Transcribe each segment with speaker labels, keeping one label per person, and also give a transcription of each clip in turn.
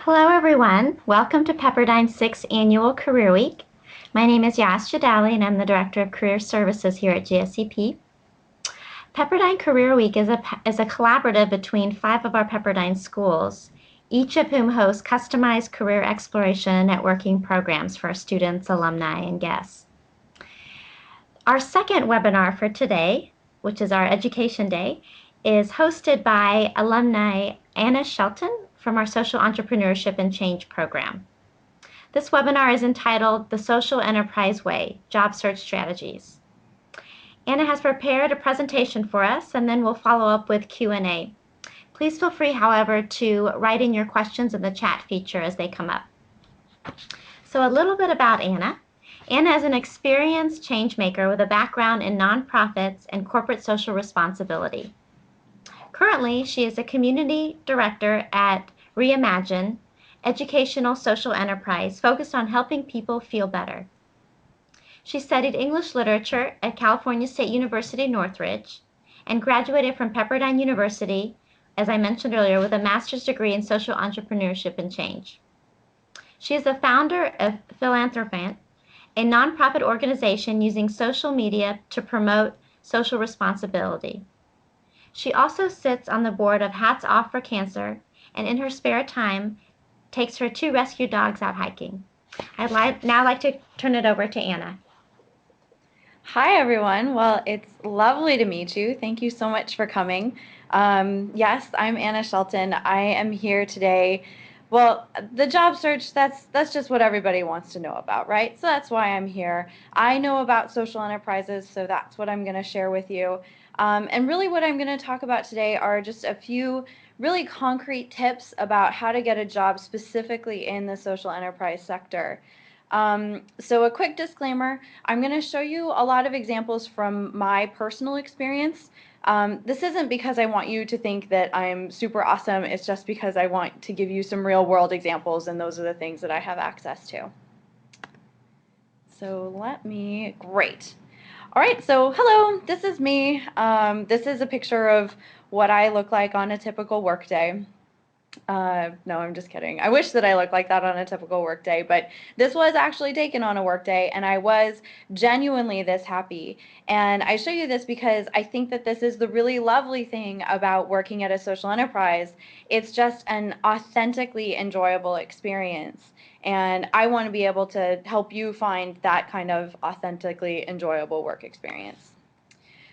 Speaker 1: Hello, everyone. Welcome to Pepperdine's 6th Annual Career Week. My name is Yas Jadali, and I'm the Director of Career Services here at GSCP. Pepperdine Career Week is a collaborative between 5 of our Pepperdine schools, each of whom hosts customized career exploration and networking programs for our students, alumni, and guests. Our second webinar for today, which is our Education Day, is hosted by alumni Anna Shelton from our Social Entrepreneurship and Change program. This webinar is entitled The Social Enterprise Way, Job Search Strategies. Anna has prepared a presentation for us, and then we'll follow up with Q&A. Please feel free, however, to write in your questions in the chat feature as they come up. So a little bit about Anna. Anna is an experienced change maker with a background in nonprofits and corporate social responsibility. Currently, she is a community director at Reimagine, educational social enterprise focused on helping people feel better. She studied English literature at California State University, Northridge, and graduated from Pepperdine University, as I mentioned earlier, with a master's degree in social entrepreneurship and change. She is the founder of Philanthropant, a nonprofit organization using social media to promote social responsibility. She also sits on the board of Hats Off for Cancer, and in her spare time takes her 2 rescue dogs out hiking. I'd now like to turn it over to Anna.
Speaker 2: Hi, everyone. Well, it's lovely to meet you. Thank you so much for coming. Yes, I'm Anna Shelton. I am here today. Well, the job search, that's just what everybody wants to know about, right? So that's why I'm here. I know about social enterprises, so that's what I'm going to share with you. And really what I'm going to talk about today are just a few really concrete tips about how to get a job specifically in the social enterprise sector. So a quick disclaimer, I'm going to show you a lot of examples from my personal experience. This isn't because I want you to think that I'm super awesome, it's just because I want to give you some real world examples, and those are the things that I have access to. So great. All right, so hello, this is me. This is a picture of what I look like on a typical workday. No, I'm just kidding. I wish that I looked like that on a typical workday, but this was actually taken on a workday, and I was genuinely this happy. And I show you this because I think that this is the really lovely thing about working at a social enterprise. It's just an authentically enjoyable experience. And I want to be able to help you find that kind of authentically enjoyable work experience.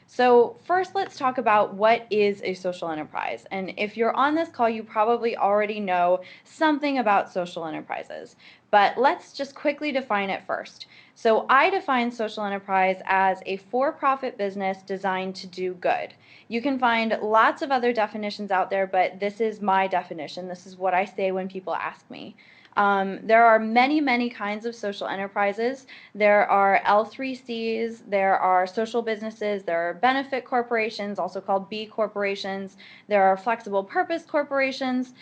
Speaker 2: So first, let's talk about what is a social enterprise. And if you're on this call, you probably already know something about social enterprises. But let's just quickly define it first. So I define social enterprise as a for-profit business designed to do good. You can find lots of other definitions out there, but this is my definition. This is what I say when people ask me. There are many, many kinds of social enterprises. There are L3Cs, there are social businesses, there are benefit corporations, also called B corporations, there are flexible purpose corporations.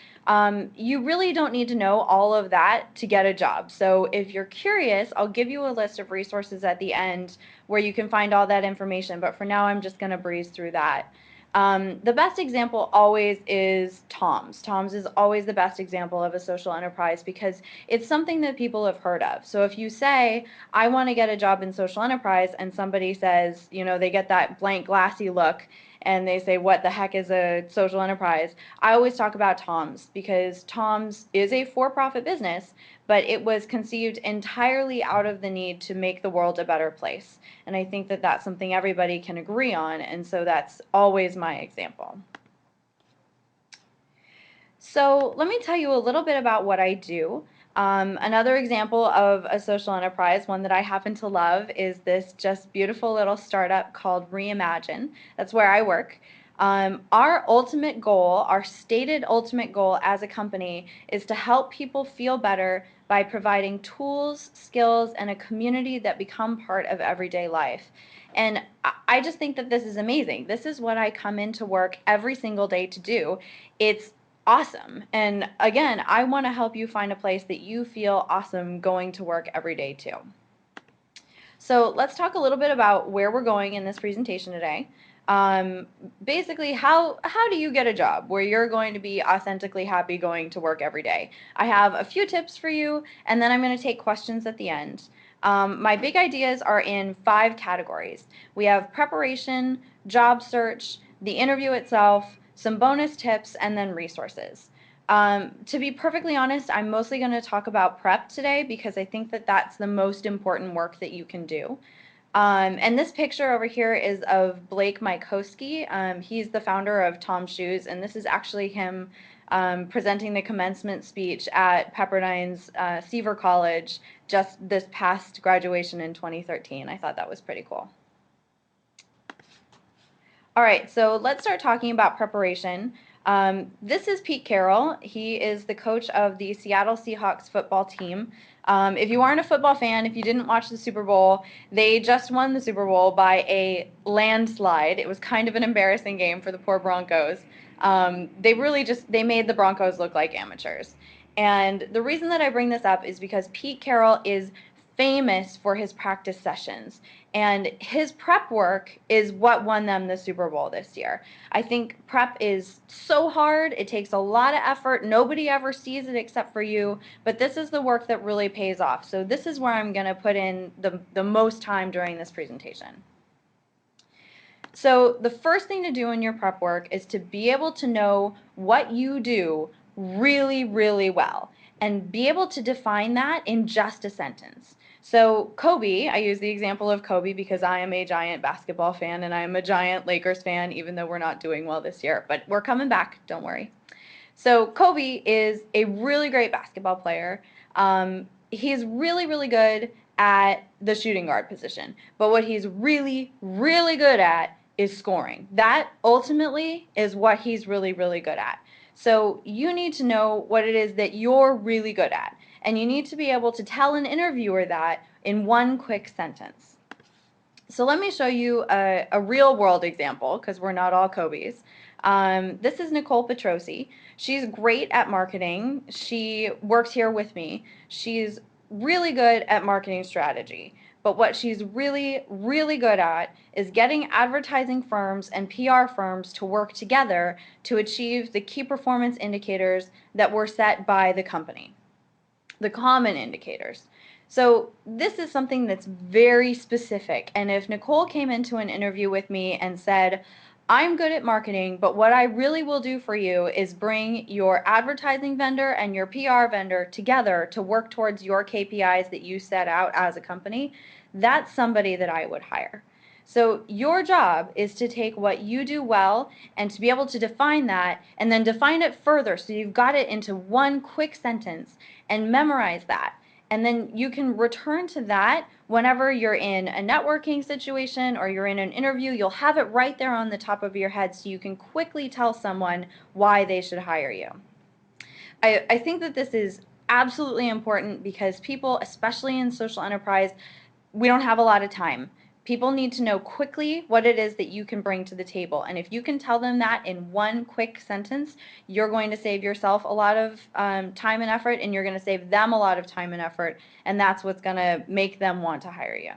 Speaker 2: You really don't need to know all of that to get a job. So if you're curious, I'll give you a list of resources at the end where you can find all that information, but for now I'm just going to breeze through that. The best example always is Tom's. Tom's is always the best example of a social enterprise because it's something that people have heard of. So if you say, I want to get a job in social enterprise, and somebody says, you know, they get that blank glassy look and they say, what the heck is a social enterprise? I always talk about Tom's because Tom's is a for-profit business, but it was conceived entirely out of the need to make the world a better place. And I think that that's something everybody can agree on, and so that's always my example. So let me tell you a little bit about what I do. Another example of a social enterprise, one that I happen to love, is this just beautiful little startup called Reimagine. That's where I work. Our ultimate goal, our stated ultimate goal as a company, is to help people feel better by providing tools, skills, and a community that become part of everyday life. And I just think that this is amazing. This is what I come into work every single day to do. It's awesome. And again, I want to help you find a place that you feel awesome going to work every day too. So let's talk a little bit about where we're going in this presentation today. Um, Basically, how do you get a job where you're going to be authentically happy going to work every day? I have a few tips for you, and then I'm going to take questions at the end. My big ideas are in 5 categories. We have preparation, job search, the interview itself, some bonus tips, and then resources. To be perfectly honest, I'm mostly going to talk about prep today because I think that that's the most important work that you can do. And this picture over here is of Blake Mykoski. He's the founder of Tom's Shoes, and this is actually him presenting the commencement speech at Pepperdine's Seaver College just this past graduation in 2013. I thought that was pretty cool. All right, so let's start talking about preparation. This is Pete Carroll. He is the coach of the Seattle Seahawks football team. If you aren't a football fan, if you didn't watch the Super Bowl, they just won the Super Bowl by a landslide. It was kind of an embarrassing game for the poor Broncos. They made the Broncos look like amateurs. And the reason that I bring this up is because Pete Carroll is famous for his practice sessions. And his prep work is what won them the Super Bowl this year. I think prep is so hard. It takes a lot of effort. Nobody ever sees it except for you. But this is the work that really pays off. So this is where I'm going to put in the most time during this presentation. So the first thing to do in your prep work is to be able to know what you do really, really well and be able to define that in just a sentence. So Kobe, I use the example of Kobe because I am a giant basketball fan and I am a giant Lakers fan, even though we're not doing well this year, but we're coming back, don't worry. So Kobe is a really great basketball player. He's really, really good at the shooting guard position. But what he's really, really good at is scoring. That ultimately is what he's really, really good at. So you need to know what it is that you're really good at. And you need to be able to tell an interviewer that in one quick sentence. So let me show you a real world example because we're not all Kobe's. This is Nicole Petrosi. She's great at marketing. She works here with me. She's really good at marketing strategy. But what she's really, really good at is getting advertising firms and PR firms to work together to achieve the key performance indicators that were set by the company, the common indicators. So this is something that's very specific. And if Nicole came into an interview with me and said, I'm good at marketing, but what I really will do for you is bring your advertising vendor and your PR vendor together to work towards your KPIs that you set out as a company, that's somebody that I would hire. So your job is to take what you do well and to be able to define that and then define it further so you've got it into one quick sentence and memorize that. And then you can return to that whenever you're in a networking situation or you're in an interview. You'll have it right there on the top of your head so you can quickly tell someone why they should hire you. I think that this is absolutely important because people, especially in social enterprise, we don't have a lot of time. People need to know quickly what it is that you can bring to the table. And if you can tell them that in one quick sentence, you're going to save yourself a lot of time and effort, and you're going to save them a lot of time and effort. And that's what's going to make them want to hire you.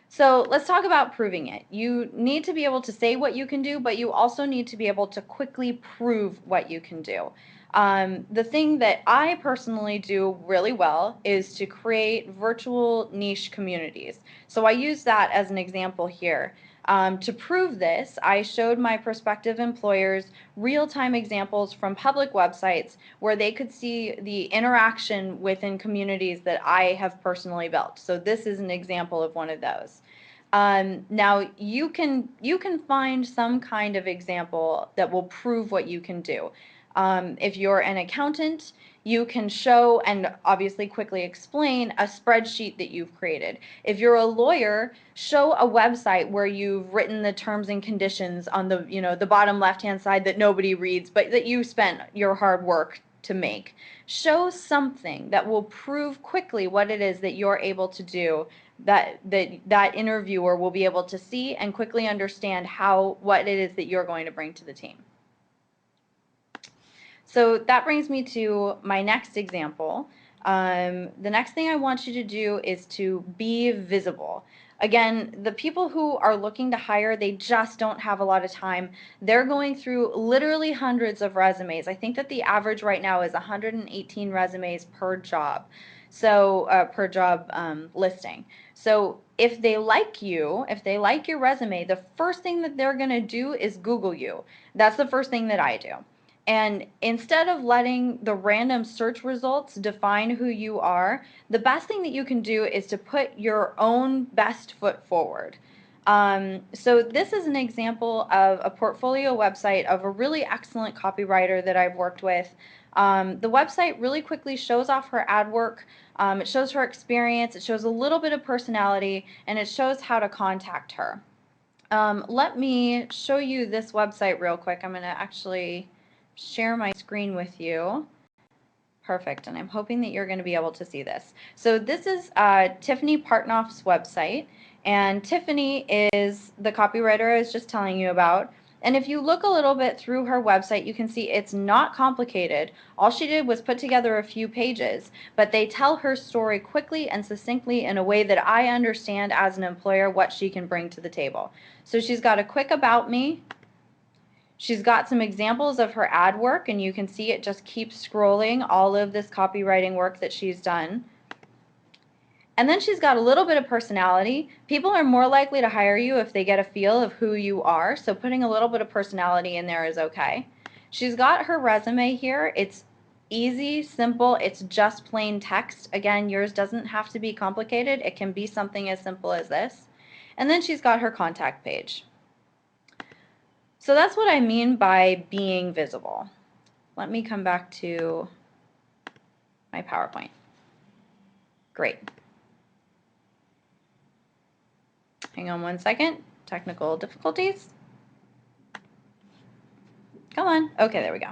Speaker 2: So let's talk about proving it. You need to be able to say what you can do, but you also need to be able to quickly prove what you can do. The thing that I personally do really well is to create virtual niche communities. So I use that as an example here. To prove this, I showed my prospective employers real-time examples from public websites where they could see the interaction within communities that I have personally built. So this is an example of one of those. Now you can find some kind of example that will prove what you can do. If you're an accountant, you can show and obviously quickly explain a spreadsheet that you've created. If you're a lawyer, show a website where you've written the terms and conditions on the bottom left-hand side that nobody reads, but that you spent your hard work to make. Show something that will prove quickly what it is that you're able to do, that interviewer will be able to see and quickly understand what it is that you're going to bring to the team. So that brings me to my next example. The next thing I want you to do is to be visible. Again, the people who are looking to hire, they just don't have a lot of time. They're going through literally hundreds of resumes. I think that the average right now is 118 resumes per job. So per job listing. So if they like you, if they like your resume, the first thing that they're going to do is Google you. That's the first thing that I do. And instead of letting the random search results define who you are, the best thing that you can do is to put your own best foot forward. So this is an example of a portfolio website of a really excellent copywriter that I've worked with. The website really quickly shows off her ad work. It shows her experience, it shows a little bit of personality, and it shows how to contact her. Let me show you this website real quick. I'm going to actually share my screen with you. Perfect, and I'm hoping that you're going to be able to see this. So this is Tiffany Partnoff's website, and Tiffany is the copywriter I was just telling you about. And if you look a little bit through her website, you can see it's not complicated. All she did was put together a few pages, but they tell her story quickly and succinctly in a way that I understand as an employer what she can bring to the table. So she's got a quick about me. She's got some examples of her ad work, and you can see it just keeps scrolling all of this copywriting work that she's done. And then she's got a little bit of personality. People are more likely to hire you if they get a feel of who you are, so putting a little bit of personality in there is okay. She's got her resume here. It's easy, simple, it's just plain text. Again, yours doesn't have to be complicated. It can be something as simple as this. And then she's got her contact page. So that's what I mean by being visible. Let me come back to my PowerPoint. Great. Hang on one second. Technical difficulties. Come on. Okay, there we go.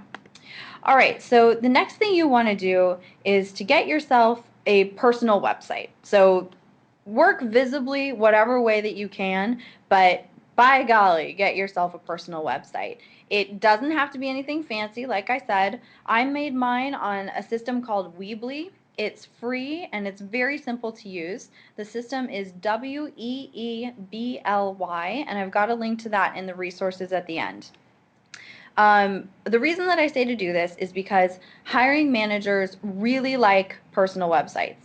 Speaker 2: All right, so the next thing you want to do is to get yourself a personal website. So work visibly whatever way that you can, but by golly, get yourself a personal website. It doesn't have to be anything fancy. Like I said, I made mine on a system called Weebly. It's free and it's very simple to use. The system is Weebly, and I've got a link to that in the resources at the end. The reason that I say to do this is because hiring managers really like personal websites.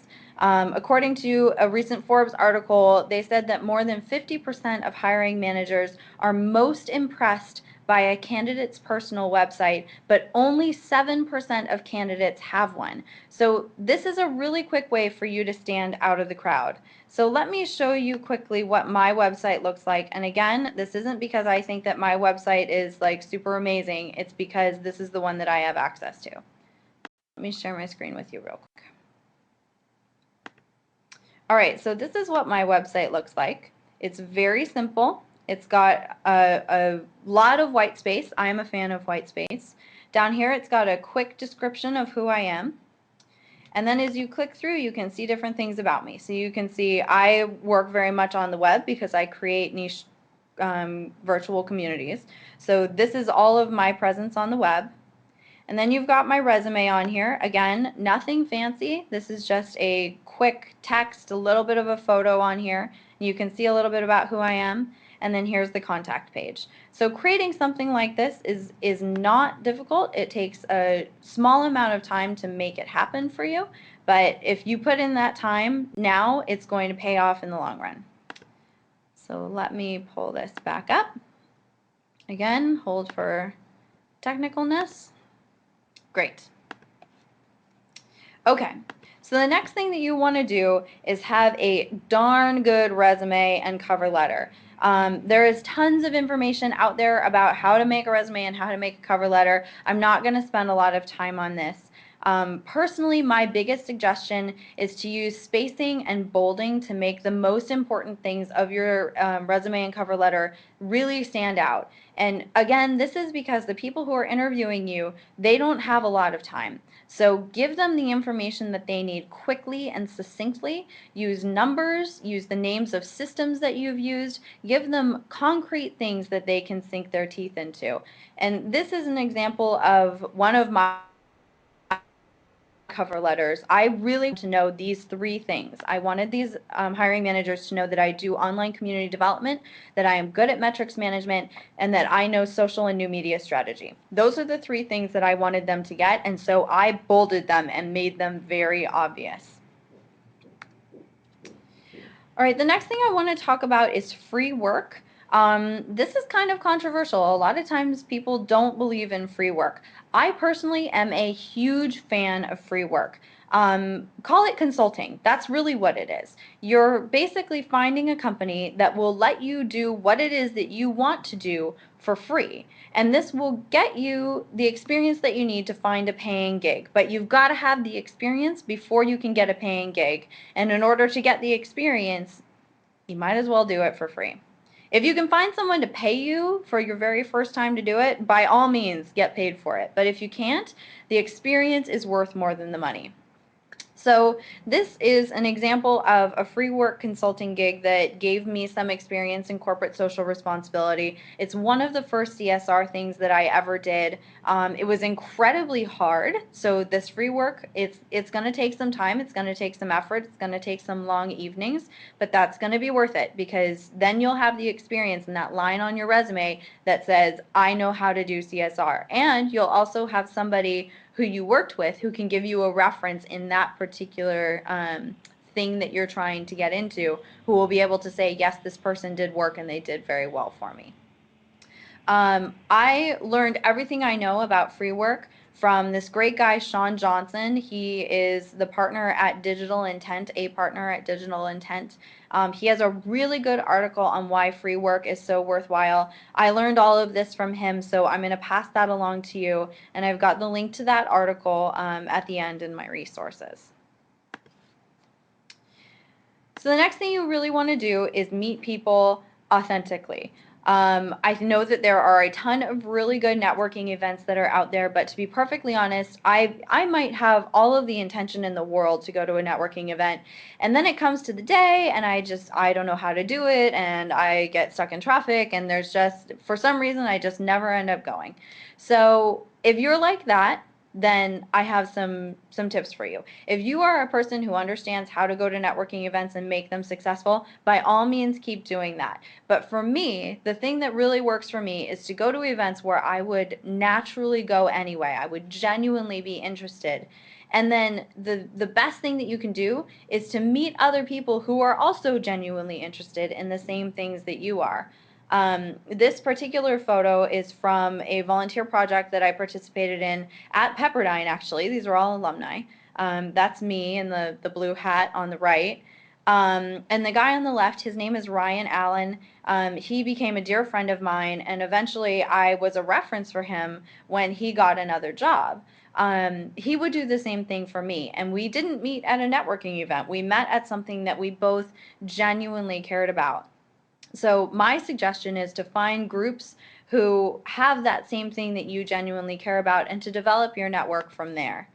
Speaker 2: According to a recent Forbes article, they said that more than 50% of hiring managers are most impressed by a candidate's personal website, but only 7% of candidates have one. So this is a really quick way for you to stand out of the crowd. So let me show you quickly what my website looks like. And again, this isn't because I think that my website is like super amazing. It's because this is the one that I have access to. Let me share my screen with you real quick. All right, so this is what my website looks like. It's very simple. It's got a lot of white space. I am a fan of white space. Down here, it's got a quick description of who I am. And then as you click through, you can see different things about me. So you can see I work very much on the web because I create niche virtual communities. So this is all of my presence on the web. And then you've got my resume on here. Again, nothing fancy. This is just a quick text, a little bit of a photo on here. You can see a little bit about who I am. And then here's the contact page. So creating something like this is not difficult. It takes a small amount of time to make it happen for you. But if you put in that time now, it's going to pay off in the long run. So let me pull this back up. Again, hold for technicalness. Great. Okay, so the next thing that you want to do is have a darn good resume and cover letter. There is tons of information out there about how to make a resume and how to make a cover letter. I'm not going to spend a lot of time on this. Personally, my biggest suggestion is to use spacing and bolding to make the most important things of your resume and cover letter really stand out. And again, this is because the people who are interviewing you, they don't have a lot of time. So give them the information that they need quickly and succinctly. Use numbers, use the names of systems that you've used, give them concrete things that they can sink their teeth into. And this is an example of one of my cover letters, I really wanted to know these 3 things. I wanted these hiring managers to know that I do online community development, that I am good at metrics management, and that I know social and new media strategy. Those are the 3 things that I wanted them to get, and so I bolded them and made them very obvious. All right, the next thing I want to talk about is free work. This is kind of controversial. A lot of times people don't believe in free work. I personally am a huge fan of free work. Call it consulting. That's really what it is. You're basically finding a company that will let you do what it is that you want to do for free. And this will get you the experience that you need to find a paying gig. But you've got to have the experience before you can get a paying gig. And in order to get the experience, you might as well do it for free. If you can find someone to pay you for your very first time to do it, by all means, get paid for it. But if you can't, the experience is worth more than the money. So this is an example of a free work consulting gig that gave me some experience in corporate social responsibility. It's one of the first CSR things that I ever did. It was incredibly hard. So this free work, it's going to take some time. It's going to take some effort. It's going to take some long evenings, but that's going to be worth it, because then you'll have the experience and that line on your resume that says, I know how to do CSR. And you'll also have somebody who you worked with who can give you a reference in that particular thing that you're trying to get into, who will be able to say, yes, this person did work and they did very well for me. I learned everything I know about free work from this great guy, Sean Johnson. He is the partner at Digital Intent, a partner at Digital Intent. He has a really good article on why free work is so worthwhile. I learned all of this from him, so I'm going to pass that along to you, and I've got the link to that article at the end in my resources. So the next thing you really want to do is meet people authentically. I know that there are a ton of really good networking events that are out there, but to be perfectly honest, I might have all of the intention in the world to go to a networking event, and then it comes to the day and I don't know how to do it, and I get stuck in traffic, and there's just, for some reason, I just never end up going. So if you're like that, then I have some tips for you. If you are a person who understands how to go to networking events and make them successful, by all means keep doing that. But for me, the thing that really works for me is to go to events where I would naturally go anyway. I would genuinely be interested. And then the best thing that you can do is to meet other people who are also genuinely interested in the same things that you are. This particular photo is from a volunteer project that I participated in at Pepperdine, actually. These are all alumni. That's me in the blue hat on the right. And the guy on the left, his name is Ryan Allen. He became a dear friend of mine, and eventually I was a reference for him when he got another job. He would do the same thing for me, and we didn't meet at a networking event. We met at something that we both genuinely cared about. So my suggestion is to find groups who have that same thing that you genuinely care about, and to develop your network from there.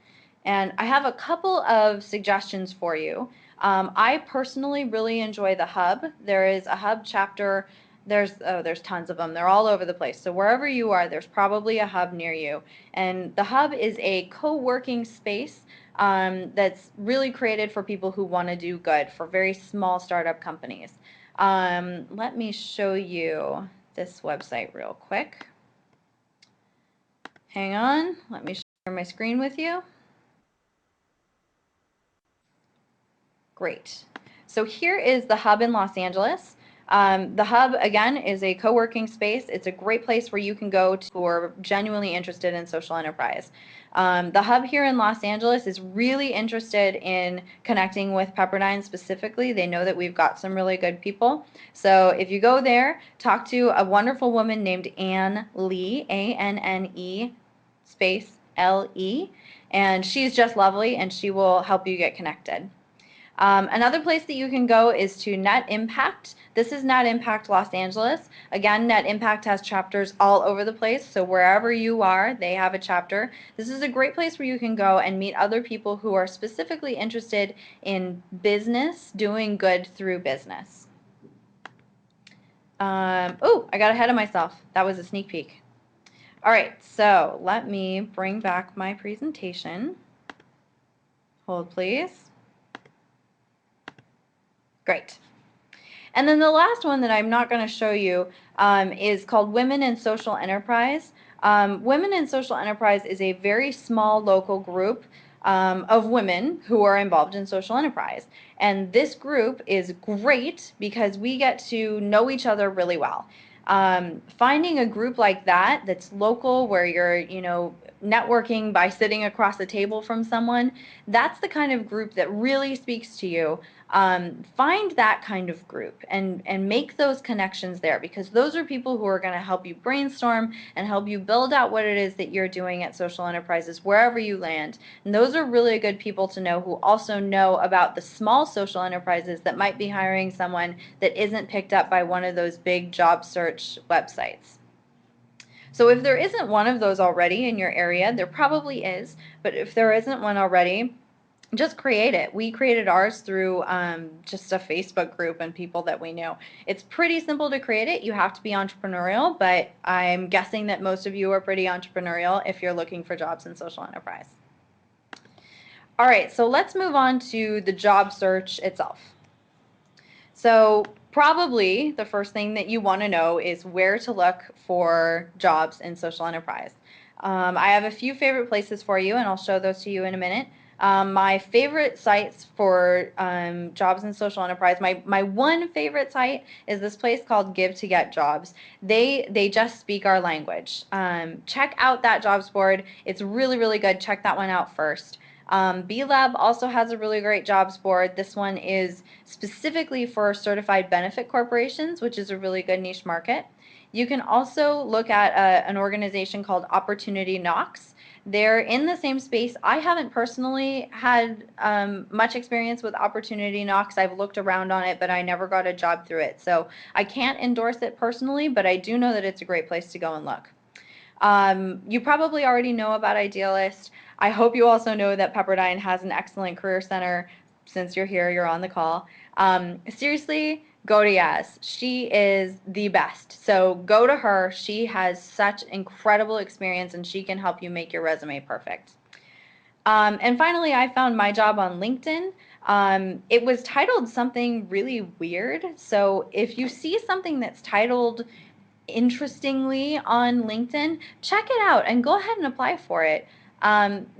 Speaker 2: And I have a couple of suggestions for you. I personally really enjoy the Hub. There is a Hub chapter. There's tons of them. They're all over the place. So wherever you are, there's probably a Hub near you. And the Hub is a co-working space that's really created for people who want to do good, for very small startup companies. Let me show you this website real quick. Hang on, let me share my screen with you. Great. So here is the Hub in Los Angeles. The Hub, again, is a co-working space. It's a great place where you can go to who are genuinely interested in social enterprise. The Hub here in Los Angeles is really interested in connecting with Pepperdine specifically. They know that we've got some really good people. So if you go there, talk to a wonderful woman named Anne Lee, A-N-N-E space L-E, and she's just lovely, and she will help you get connected. Another place that you can go is to Net Impact. This is Net Impact Los Angeles. Again, Net Impact has chapters all over the place, so wherever you are, they have a chapter. This is a great place where you can go and meet other people who are specifically interested in business, doing good through business. Oh, I got ahead of myself. That was a sneak peek. All right, so let me bring back my presentation. Hold, please. Great. And then the last one that I'm not going to show you is called Women in Social Enterprise. Women in Social Enterprise is a very small local group of women who are involved in social enterprise. And this group is great because we get to know each other really well. Finding a group like that that's local, where you're, networking by sitting across the table from someone, that's the kind of group that really speaks to you. Find that kind of group and make those connections there, because those are people who are going to help you brainstorm and help you build out what it is that you're doing at social enterprises wherever you land. And those are really good people to know, who also know about the small social enterprises that might be hiring someone that isn't picked up by one of those big job search websites. So if there isn't one of those already in your area, there probably is, but if there isn't one already, just create it. We created ours through just a Facebook group and people that we knew. It's pretty simple to create it. You have to be entrepreneurial, but I'm guessing that most of you are pretty entrepreneurial if you're looking for jobs in social enterprise. All right, so let's move on to the job search itself. So probably the first thing that you want to know is where to look for jobs in social enterprise. I have a few favorite places for you, and I'll show those to you in a minute. My favorite sites for jobs in social enterprise, my one favorite site is this place called Give to Get Jobs. They just speak our language. Check out that jobs board. It's really, really good. Check that one out first. BeLab also has a really great jobs board. This one is specifically for certified benefit corporations, which is a really good niche market. You can also look at an organization called Opportunity Knocks. They're in the same space. I haven't personally had much experience with Opportunity Knocks. I've looked around on it, but I never got a job through it. So I can't endorse it personally, but I do know that it's a great place to go and look. You probably already know about Idealist. I hope you also know that Pepperdine has an excellent career center. Since you're here, you're on the call. Seriously, go to Yaz. She is the best. So go to her. She has such incredible experience, and she can help you make your resume perfect. And finally, I found my job on LinkedIn. It was titled something really weird. So if you see something that's titled interestingly on LinkedIn, check it out and go ahead and apply for it.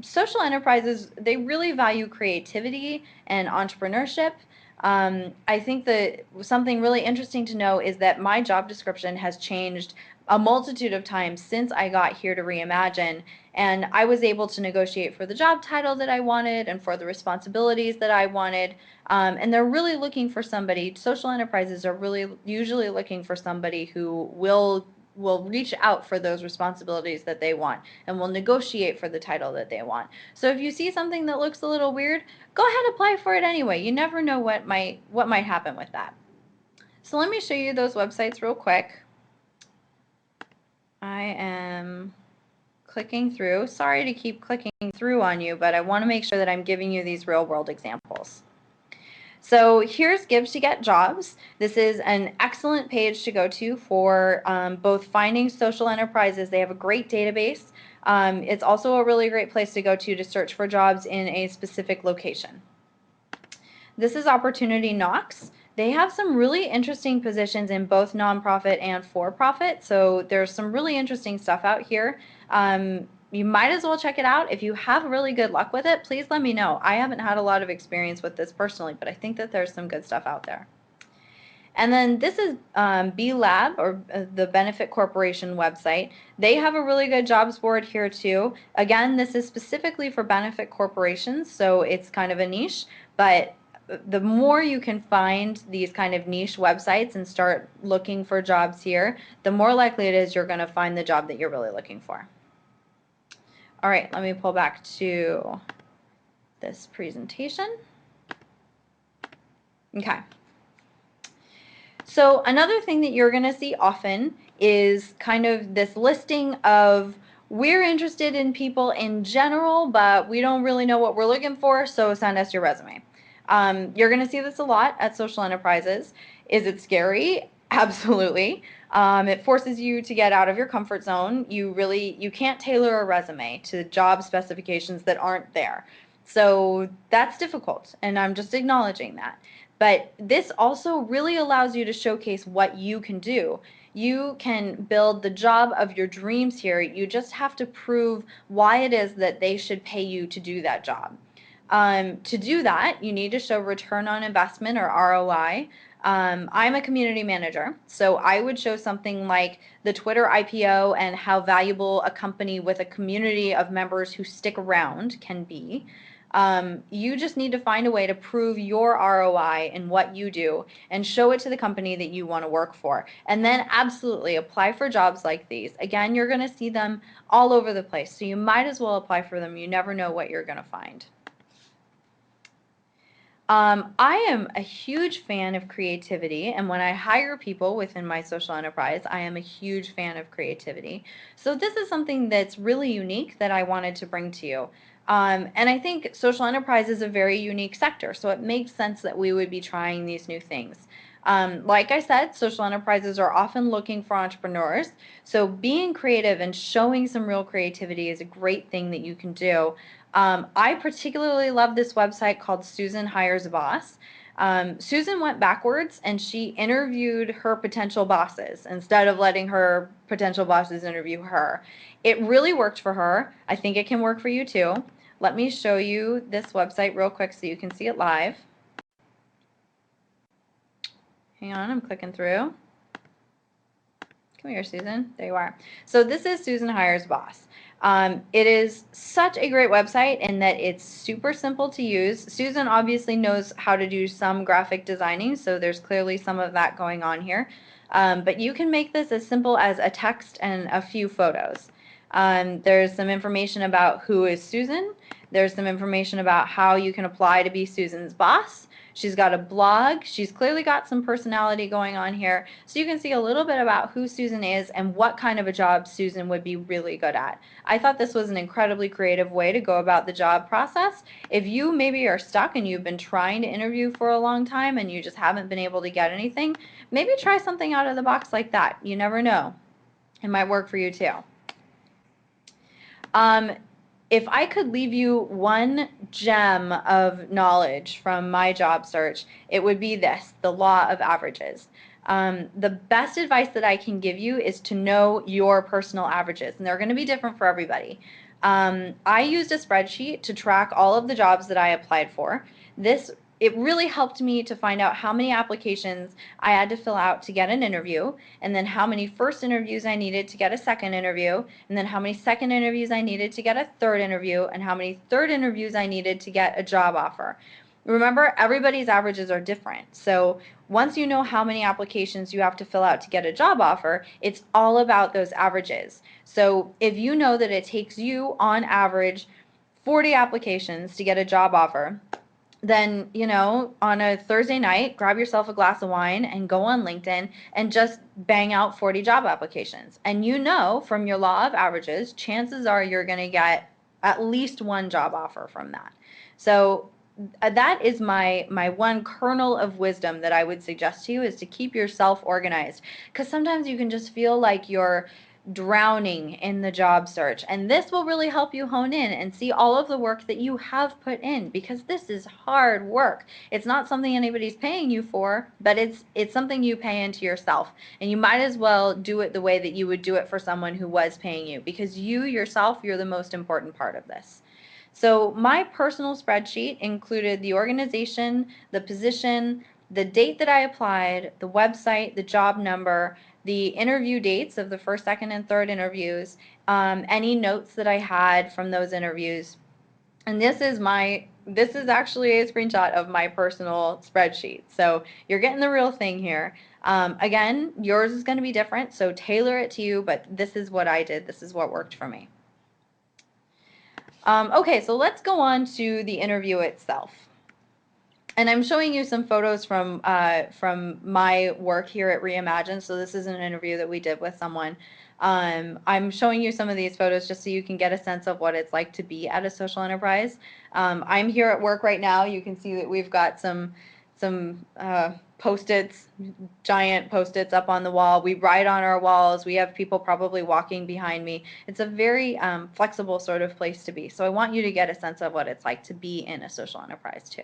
Speaker 2: Social enterprises, they really value creativity and entrepreneurship. I think that something really interesting to know is that my job description has changed a multitude of times since I got here to Reimagine, and I was able to negotiate for the job title that I wanted and for the responsibilities that I wanted. And they're really looking for somebody, social enterprises are really usually looking for somebody who will reach out for those responsibilities that they want and will negotiate for the title that they want. So if you see something that looks a little weird, go ahead and apply for it anyway. You never know what might happen with that. So let me show you those websites real quick. I am clicking through. Sorry to keep clicking through on you, but I want to make sure that I'm giving you these real world examples. So here's Give to Get Jobs. This is an excellent page to go to for both finding social enterprises. They have a great database. It's also a really great place to go to search for jobs in a specific location. This is Opportunity Knocks. They have some really interesting positions in both nonprofit and for-profit, so there's some really interesting stuff out here. You might as well check it out. If you have really good luck with it, please let me know. I haven't had a lot of experience with this personally, but I think that there's some good stuff out there. And then this is BeLab, or the Benefit Corporation website. They have a really good jobs board here too. Again, this is specifically for benefit corporations, so it's kind of a niche, but the more you can find these kind of niche websites and start looking for jobs here, the more likely it is you're going to find the job that you're really looking for. All right, let me pull back to this presentation. Okay. So another thing that you're going to see often is kind of this listing of, we're interested in people in general, but we don't really know what we're looking for, so send us your resume. You're going to see this a lot at social enterprises. Is it scary? Absolutely. It forces you to get out of your comfort zone. You can't tailor a resume to job specifications that aren't there. So that's difficult, and I'm just acknowledging that. But this also really allows you to showcase what you can do. You can build the job of your dreams here. You just have to prove why it is that they should pay you to do that job. To do that, you need to show return on investment, or ROI. I'm a community manager, so I would show something like the Twitter IPO and how valuable a company with a community of members who stick around can be. You just need to find a way to prove your ROI in what you do and show it to the company that you want to work for. And then absolutely apply for jobs like these. Again, you're going to see them all over the place, so you might as well apply for them. You never know what you're going to find. I am a huge fan of creativity, and when I hire people within my social enterprise, I am a huge fan of creativity. So this is something that's really unique that I wanted to bring to you. And I think social enterprise is a very unique sector, so it makes sense that we would be trying these new things. Like I said, social enterprises are often looking for entrepreneurs, so being creative and showing some real creativity is a great thing that you can do. I particularly love this website called Susan Hires a Boss. Susan went backwards and she interviewed her potential bosses instead of letting her potential bosses interview her. It really worked for her. I think it can work for you too. Let me show you this website real quick so you can see it live. Hang on, I'm clicking through. Come here, Susan. There you are. So this is Susan Hires Boss. It is such a great website in that it's super simple to use. Susan obviously knows how to do some graphic designing, so there's clearly some of that going on here. But you can make this as simple as a text and a few photos. There's some information about who is Susan. There's some information about how you can apply to be Susan's boss. She's got a blog. She's clearly got some personality going on here. So you can see a little bit about who Susan is and what kind of a job Susan would be really good at. I thought this was an incredibly creative way to go about the job process. If you maybe are stuck and you've been trying to interview for a long time and you just haven't been able to get anything, maybe try something out of the box like that. You never know. It might work for you too. If I could leave you one gem of knowledge from my job search, it would be this: the law of averages. The best advice that I can give you is to know your personal averages, and they're going to be different for everybody. I used a spreadsheet to track all of the jobs that I applied for. It really helped me to find out how many applications I had to fill out to get an interview, and then how many first interviews I needed to get a second interview, and then how many second interviews I needed to get a third interview, and how many third interviews I needed to get a job offer. Remember, everybody's averages are different. So once you know how many applications you have to fill out to get a job offer, it's all about those averages. So if you know that it takes you on average 40 applications to get a job offer, then, on a Thursday night, grab yourself a glass of wine and go on LinkedIn and just bang out 40 job applications. And from your law of averages, chances are you're going to get at least one job offer from that. So that is my one kernel of wisdom that I would suggest to you, is to keep yourself organized, because sometimes you can just feel like you're drowning in the job search, and this will really help you hone in and see all of the work that you have put in, because this is hard work. It's not something anybody's paying you for, but it's something you pay into yourself, and you might as well do it the way that you would do it for someone who was paying you, because you yourself, you're the most important part of this. So my personal spreadsheet included the organization, the position, the date that I applied, the website, the job number, the interview dates of the first, second, and third interviews, any notes that I had from those interviews. And this is actually a screenshot of my personal spreadsheet. So you're getting the real thing here. Again, yours is going to be different, so tailor it to you, but this is what I did. This is what worked for me. Okay, so let's go on to the interview itself. And I'm showing you some photos from my work here at Reimagine. So this is an interview that we did with someone. I'm showing you some of these photos just so you can get a sense of what it's like to be at a social enterprise. I'm here at work right now. You can see that we've got some post-its, giant post-its up on the wall. We write on our walls. We have people probably walking behind me. It's a very flexible sort of place to be. So I want you to get a sense of what it's like to be in a social enterprise too.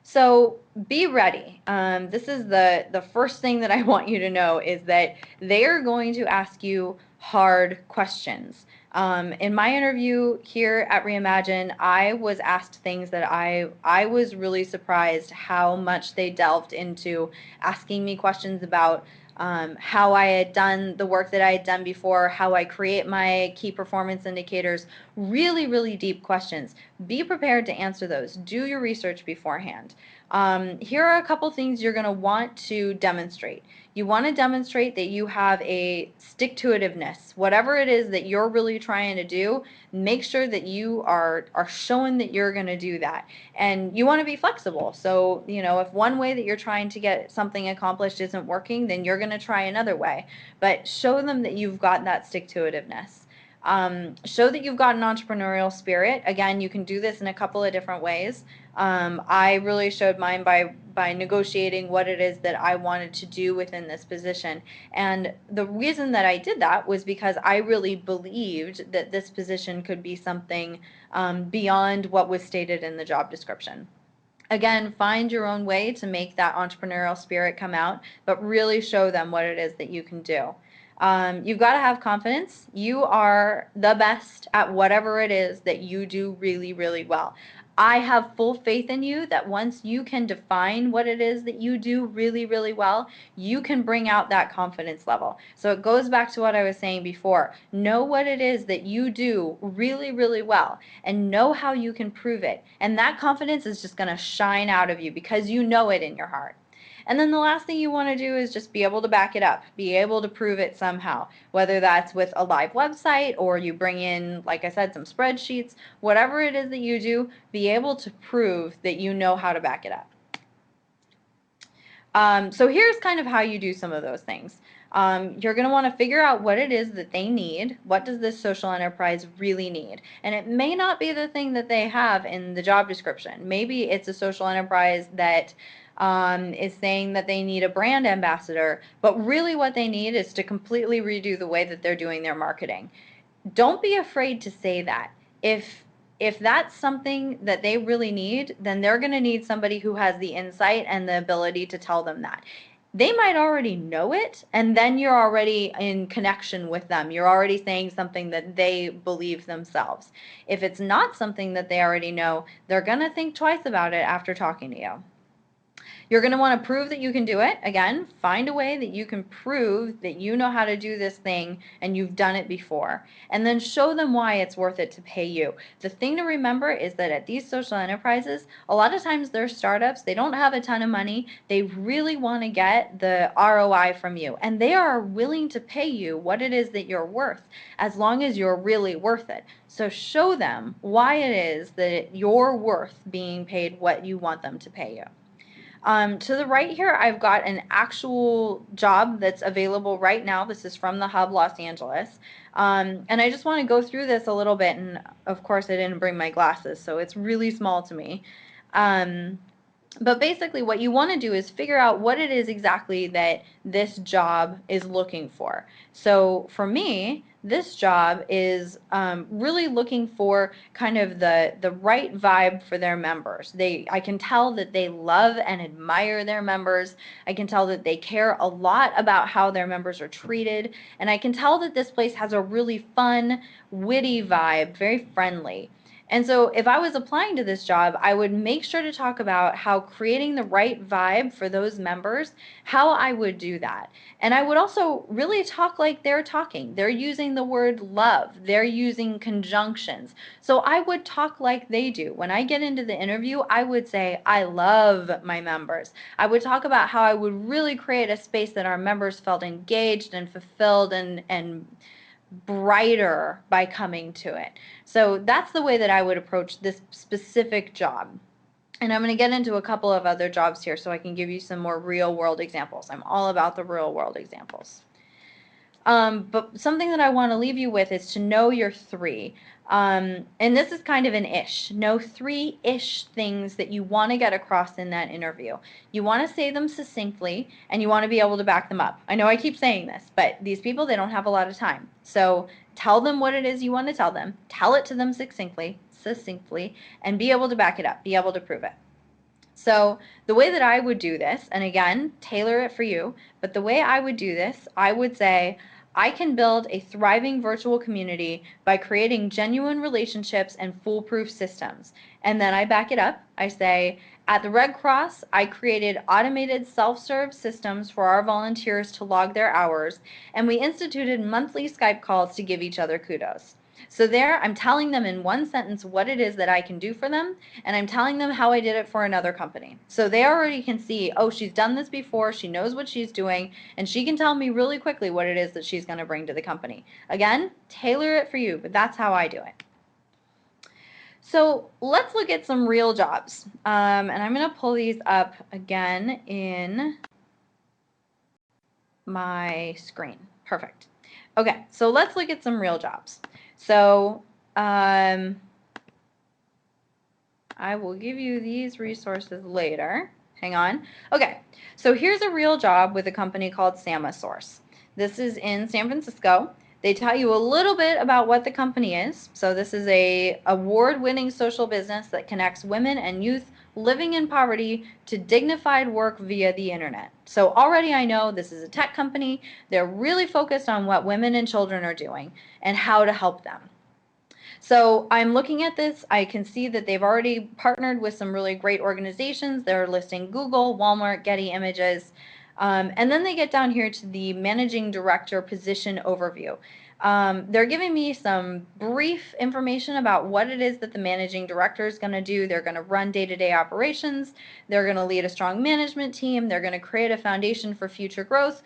Speaker 2: So be ready. This is the first thing that I want you to know is that they are going to ask you hard questions. In my interview here at Reimagine, I was asked things that I was really surprised how much they delved into asking me questions about how I had done the work that I had done before, how I create my key performance indicators, really, really deep questions. Be prepared to answer those. Do your research beforehand. Here are a couple things you're going to want to demonstrate. You want to demonstrate that you have a stick-to-itiveness. Whatever it is that you're really trying to do, make sure that you are showing that you're going to do that. And you want to be flexible. So, if one way that you're trying to get something accomplished isn't working, then you're going to try another way. But show them that you've got that stick-to-itiveness. Show that you've got an entrepreneurial spirit. Again, you can do this in a couple of different ways. I really showed mine by negotiating what it is that I wanted to do within this position. And the reason that I did that was because I really believed that this position could be something beyond what was stated in the job description. Again, find your own way to make that entrepreneurial spirit come out, but really show them what it is that you can do. You've got to have confidence. You are the best at whatever it is that you do really, really well. I have full faith in you that once you can define what it is that you do really, really well, you can bring out that confidence level. So it goes back to what I was saying before. Know what it is that you do really, really well and know how you can prove it. And that confidence is just going to shine out of you because you know it in your heart. And then the last thing you want to do is just be able to back it up, be able to prove it somehow, whether that's with a live website or you bring in, like I said, some spreadsheets, whatever it is that you do, be able to prove that you know how to back it up. So here's kind of how you do some of those things. You're going to want to figure out what it is that they need. What does this social enterprise really need? And it may not be the thing that they have in the job description. Maybe it's a social enterprise that is saying that they need a brand ambassador, but really what they need is to completely redo the way that they're doing their marketing. Don't be afraid to say that. If that's something that they really need, then they're going to need somebody who has the insight and the ability to tell them that. They might already know it, and then you're already in connection with them. You're already saying something that they believe themselves. If it's not something that they already know, they're going to think twice about it after talking to you. You're going to want to prove that you can do it. Again, find a way that you can prove that you know how to do this thing and you've done it before. And then show them why it's worth it to pay you. The thing to remember is that at these social enterprises, a lot of times they're startups. They don't have a ton of money. They really want to get the ROI from you. And they are willing to pay you what it is that you're worth as long as you're really worth it. So show them why it is that you're worth being paid what you want them to pay you. To the right here, I've got an actual job that's available right now. This is from the Hub Los Angeles. And I just want to go through this a little bit. And of course, I didn't bring my glasses, so it's really small to me. But basically what you want to do is figure out what it is exactly that this job is looking for. So for me, this job is really looking for kind of the right vibe for their members. I can tell that they love and admire their members. I can tell that they care a lot about how their members are treated. And I can tell that this place has a really fun, witty vibe, very friendly. And so if I was applying to this job, I would make sure to talk about how creating the right vibe for those members, how I would do that. And I would also really talk like they're talking. They're using the word love. They're using conjunctions. So I would talk like they do. When I get into the interview, I would say, I love my members. I would talk about how I would really create a space that our members felt engaged and fulfilled and brighter by coming to it. So that's the way that I would approach this specific job. And I'm going to get into a couple of other jobs here so I can give you some more real world examples. I'm all about the real world examples. But something that I want to leave you with is to know your three. And this is kind of an ish. Know three-ish things that you want to get across in that interview. You want to say them succinctly, and you want to be able to back them up. I know I keep saying this, but these people, they don't have a lot of time. So tell them what it is you want to tell them. Tell it to them succinctly, and be able to back it up. Be able to prove it. So the way that I would do this, and again, tailor it for you, but the way I would do this, I would say, I can build a thriving virtual community by creating genuine relationships and foolproof systems. And then I back it up. I say, at the Red Cross, I created automated self-serve systems for our volunteers to log their hours, and we instituted monthly Skype calls to give each other kudos. So there, I'm telling them in one sentence what it is that I can do for them, and I'm telling them how I did it for another company. So they already can see, oh, she's done this before, she knows what she's doing, and she can tell me really quickly what it is that she's going to bring to the company. Again, tailor it for you, but that's how I do it. So let's look at some real jobs. And I'm going to pull these up again in my screen. Perfect. Okay, so let's look at some real jobs. So I will give you these resources later. Hang on. Okay, so here's a real job with a company called Samasource. This is in San Francisco. They tell you a little bit about what the company is. So this is a award-winning social business that connects women and youth living in poverty to dignified work via the internet. So already I know this is a tech company. They're really focused on what women and children are doing and how to help them. So I'm looking at this. I can see that they've already partnered with some really great organizations. They're listing Google, Walmart, Getty Images. And then they get down here to the managing director position overview. They're giving me some brief information about what it is that the managing director is going to do. They're going to run day-to-day operations. They're going to lead a strong management team. They're going to create a foundation for future growth.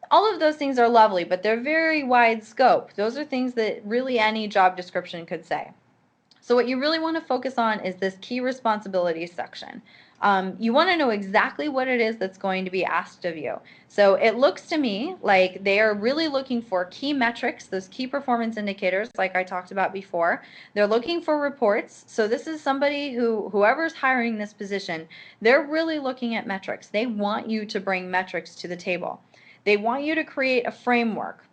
Speaker 2: All of those things are lovely, but they're very wide scope. Those are things that really any job description could say. So what you really want to focus on is this key responsibilities section. You want to know exactly what it is that's going to be asked of you. So it looks to me like they are really looking for key metrics, those key performance indicators like I talked about before. They're looking for reports. So this is somebody whoever's hiring this position, they're really looking at metrics. They want you to bring metrics to the table. They want you to create a framework.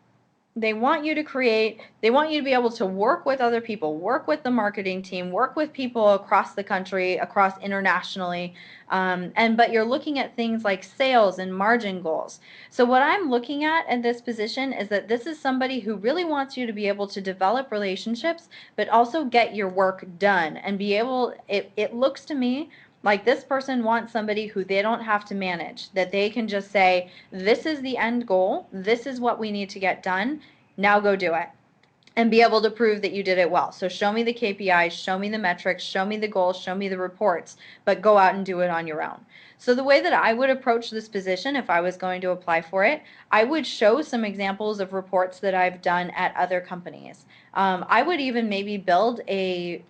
Speaker 2: They want you to be able to work with other people, work with the marketing team, work with people across the country, across internationally, but you're looking at things like sales and margin goals. So what I'm looking at this position is that this is somebody who really wants you to be able to develop relationships, but also get your work done and be able, it looks to me like this person wants somebody who they don't have to manage, that they can just say, this is the end goal, this is what we need to get done, now go do it. And be able to prove that you did it well. So show me the KPIs, show me the metrics, show me the goals, show me the reports, but go out and do it on your own. So the way that I would approach this position if I was going to apply for it, I would show some examples of reports that I've done at other companies. I would even maybe build a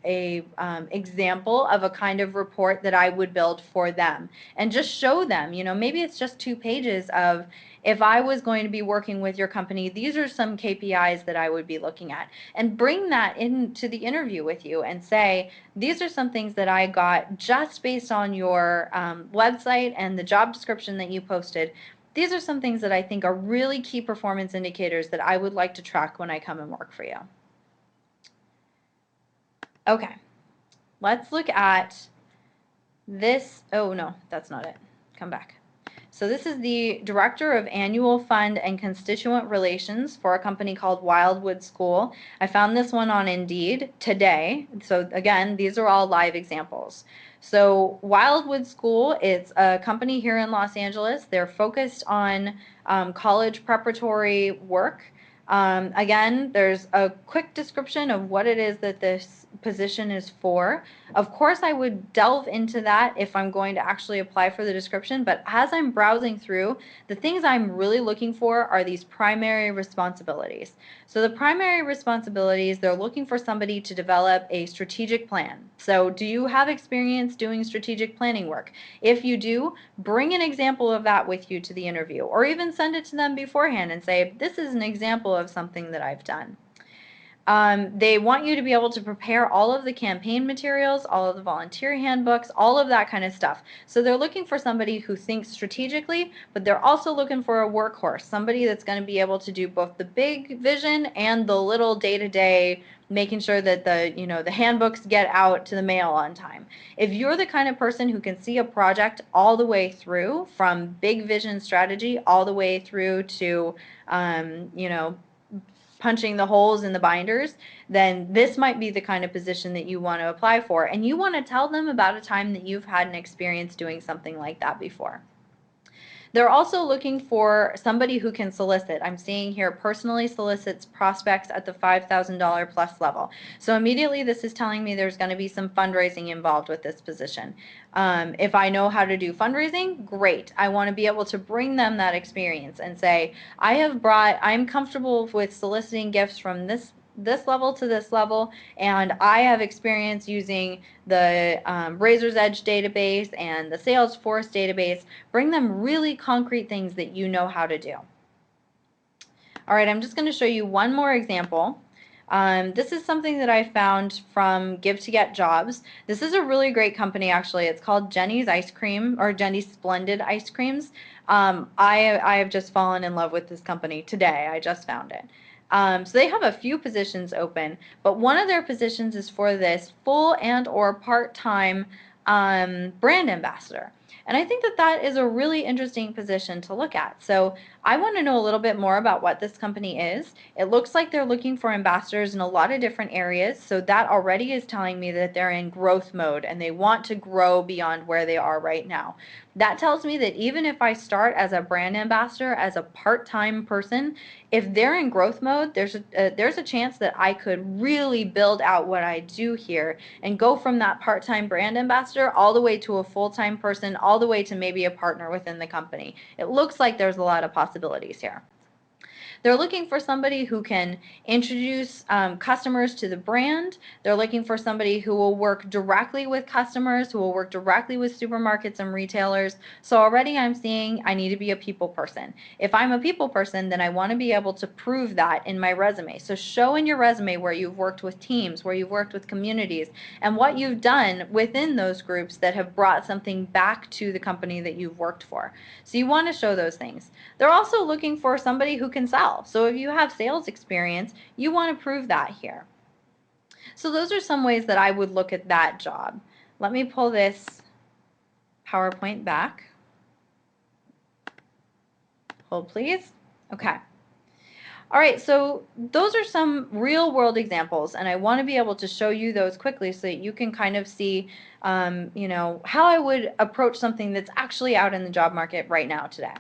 Speaker 2: example of a kind of report that I would build for them and just show them, maybe it's just 2 pages of, if I was going to be working with your company, these are some KPIs that I would be looking at, and bring that into the interview with you and say, these are some things that I got just based on your website and the job description that you posted. These are some things that I think are really key performance indicators that I would like to track when I come and work for you. Okay, let's look at this. Oh, no, that's not it. Come back. So this is the Director of Annual Fund and Constituent Relations for a company called Wildwood School. I found this one on Indeed today. So again, these are all live examples. So Wildwood School, it's a company here in Los Angeles. They're focused on college preparatory work. Again, there's a quick description of what it is that position is for. Of course, I would delve into that if I'm going to actually apply for the description, but as I'm browsing through, the things I'm really looking for are these primary responsibilities. So the primary responsibilities, they're looking for somebody to develop a strategic plan. So do you have experience doing strategic planning work? If you do, bring an example of that with you to the interview, or even send it to them beforehand and say, this is an example of something that I've done. They want you to be able to prepare all of the campaign materials, all of the volunteer handbooks, all of that kind of stuff. So they're looking for somebody who thinks strategically, but they're also looking for a workhorse, somebody that's going to be able to do both the big vision and the little day-to-day, making sure that the handbooks get out to the mail on time. If you're the kind of person who can see a project all the way through, from big vision strategy all the way through to punching the holes in the binders, then this might be the kind of position that you want to apply for. And you want to tell them about a time that you've had an experience doing something like that before. They're also looking for somebody who can solicit. I'm seeing here personally solicits prospects at the $5,000 plus level. So immediately this is telling me there's going to be some fundraising involved with this position. If I know how to do fundraising, great. I want to be able to bring them that experience and say, I'm comfortable with soliciting gifts from this level to this level, and I have experience using the Razor's Edge database and the Salesforce database. Bring them really concrete things that you know how to do. All right, I'm just going to show you one more example. This is something that I found from Give to Get Jobs. This is a really great company, actually. It's called Jenny's Ice Cream, or Jenny's Splendid Ice Creams. I have just fallen in love with this company today. I just found it. So they have a few positions open, but one of their positions is for this full and or part-time brand ambassador. And I think that that is a really interesting position to look at. So I want to know a little bit more about what this company is. It looks like they're looking for ambassadors in a lot of different areas. So that already is telling me that they're in growth mode and they want to grow beyond where they are right now. That tells me that even if I start as a brand ambassador, as a part-time person, if they're in growth mode, there's a chance that I could really build out what I do here and go from that part-time brand ambassador all the way to a full-time person, all the way to maybe a partner within the company. It looks like there's a lot of possibilities here. They're looking for somebody who can introduce customers to the brand. They're looking for somebody who will work directly with customers, who will work directly with supermarkets and retailers. So already I'm seeing I need to be a people person. If I'm a people person, then I want to be able to prove that in my resume. So show in your resume where you've worked with teams, where you've worked with communities, and what you've done within those groups that have brought something back to the company that you've worked for. So you want to show those things. They're also looking for somebody who can sell. So if you have sales experience, you want to prove that here. So those are some ways that I would look at that job. Let me pull this PowerPoint back. Hold please. Okay. All right, so those are some real world examples, and I want to be able to show you those quickly so that you can kind of see, how I would approach something that's actually out in the job market right now today.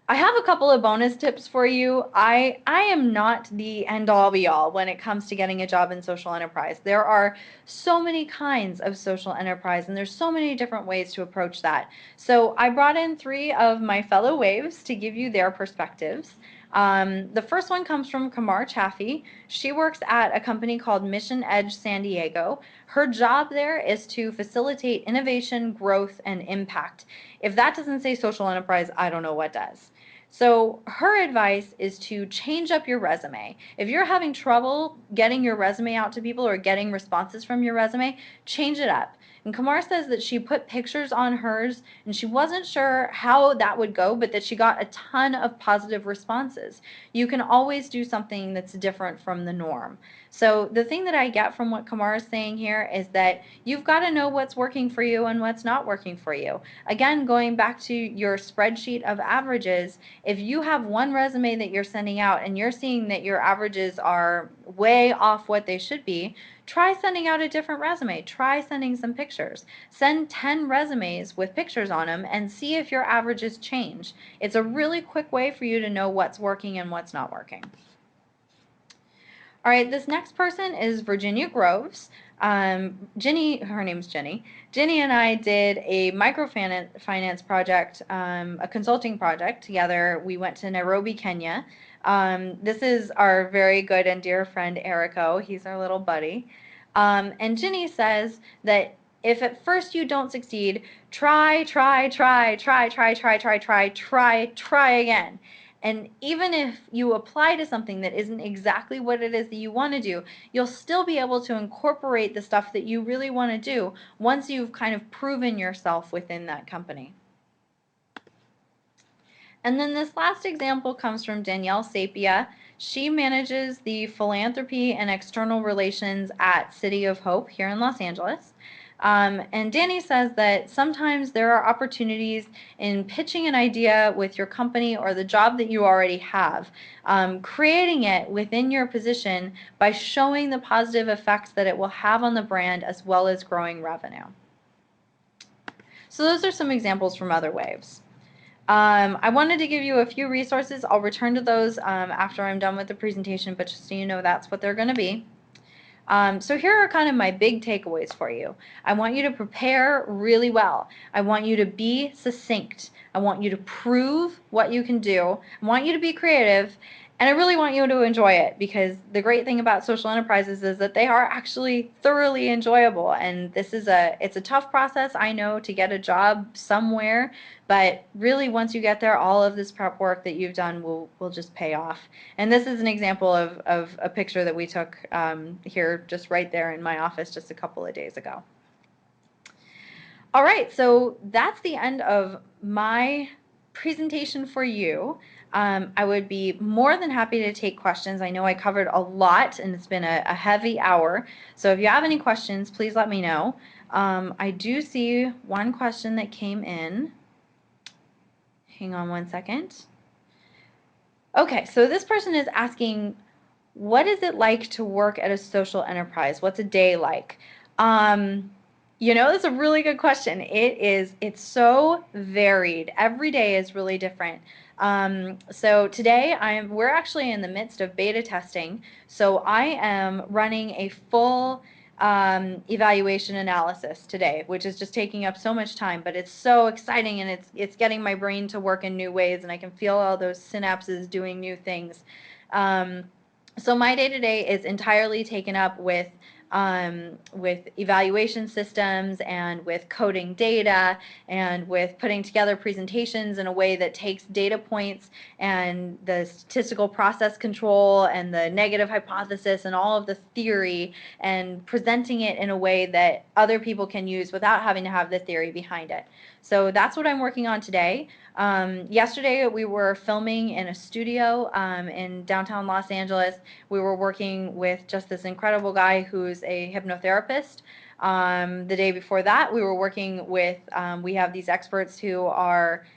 Speaker 2: I have a couple of bonus tips for you. I am not the end-all be-all when it comes to getting a job in social enterprise. There are so many kinds of social enterprise, and there's so many different ways to approach that. So I brought in 3 of my fellow waves to give you their perspectives. The first one comes from Kamar Chaffee. She works at a company called Mission Edge San Diego. Her job there is to facilitate innovation, growth, and impact. If that doesn't say social enterprise, I don't know what does. So her advice is to change up your resume. If you're having trouble getting your resume out to people or getting responses from your resume, change it up. And Kamar says that she put pictures on hers and she wasn't sure how that would go, but that she got a ton of positive responses. You can always do something that's different from the norm. So the thing that I get from what Kamar is saying here is that you've got to know what's working for you and what's not working for you. Again, going back to your spreadsheet of averages, if you have one resume that you're sending out and you're seeing that your averages are way off what they should be, try sending out a different resume. Try sending some pictures. Send 10 resumes with pictures on them and see if your averages change. It's a really quick way for you to know what's working and what's not working. All right, this next person is Virginia Groves. Ginny, her name's Ginny. Ginny and I did a microfinance project, a consulting project together. We went to Nairobi, Kenya. This is our very good and dear friend Erico. He's our little buddy. And Ginny says that if at first you don't succeed, try again. And even if you apply to something that isn't exactly what it is that you want to do, you'll still be able to incorporate the stuff that you really want to do once you've kind of proven yourself within that company. And then this last example comes from Danielle Pia. She manages the philanthropy and external relations at City of Hope here in Los Angeles. And Danny says that sometimes there are opportunities in pitching an idea with your company or the job that you already have, creating it within your position by showing the positive effects that it will have on the brand as well as growing revenue. So those are some examples from other waves. I wanted to give you a few resources. I'll return to those after I'm done with the presentation, but just so you know, that's what they're going to be. So here are kind of my big takeaways for you. I want you to prepare really well. I want you to be succinct. I want you to prove what you can do. I want you to be creative. And I really want you to enjoy it, because the great thing about social enterprises is that they are actually thoroughly enjoyable. And it's a tough process, I know, to get a job somewhere, but really once you get there, all of this prep work that you've done will just pay off. And this is an example of a picture that we took here just right there in my office just a couple of days ago. All right, so that's the end of my presentation for you. I would be more than happy to take questions. I know I covered a lot and it's been a heavy hour. So if you have any questions, please let me know. I do see one question that came in. Hang on one second. Okay, so this person is asking, what is it like to work at a social enterprise? What's a day like? That's a really good question. It's so varied. Every day is really different. So today we're actually in the midst of beta testing. So I am running a full evaluation analysis today, which is just taking up so much time, but it's so exciting, and it's getting my brain to work in new ways, and I can feel all those synapses doing new things. So my day-to-day is entirely taken up with evaluation systems and with coding data and with putting together presentations in a way that takes data points and the statistical process control and the negative hypothesis and all of the theory and presenting it in a way that other people can use without having to have the theory behind it. So that's what I'm working on today. Yesterday we were filming in a studio in downtown Los Angeles. We were working with just this incredible guy who's a hypnotherapist. The day before that, we were working with, we have these experts who are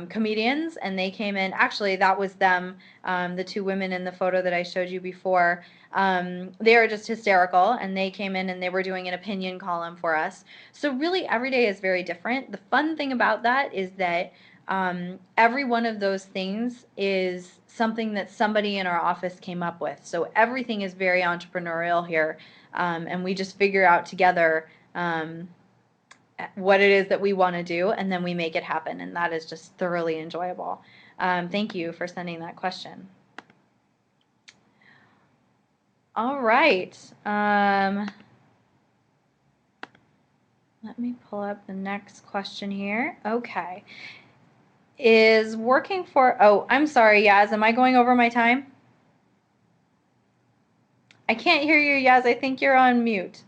Speaker 2: comedians, and they came in. Actually, that was them, the two women in the photo that I showed you before. They were just hysterical, and they came in and they were doing an opinion column for us. So really every day is very different. The fun thing about that is that every one of those things is something that somebody in our office came up with. So everything is very entrepreneurial here, and we just figure out together what it is that we want to do, and then we make it happen, and that is just thoroughly enjoyable. Thank you for sending that question. All right. Let me pull up the next question here. Okay. Is working for, oh, I'm sorry, Yaz, am I going over my time? I can't hear you, Yaz. I think you're on mute.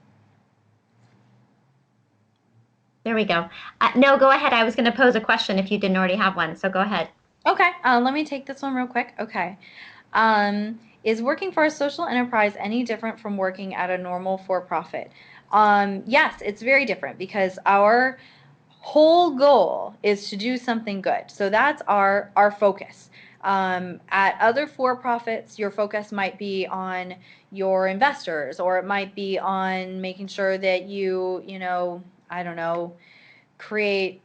Speaker 1: There we go. No, go ahead. I was going to pose a question if you didn't already have one, so go ahead.
Speaker 2: Okay, let me take this one real quick. Okay. Is working for a social enterprise any different from working at a normal for-profit? Yes, it's very different, because our whole goal is to do something good. So that's our focus. At other for-profits, your focus might be on your investors, or it might be on making sure that you I don't know, create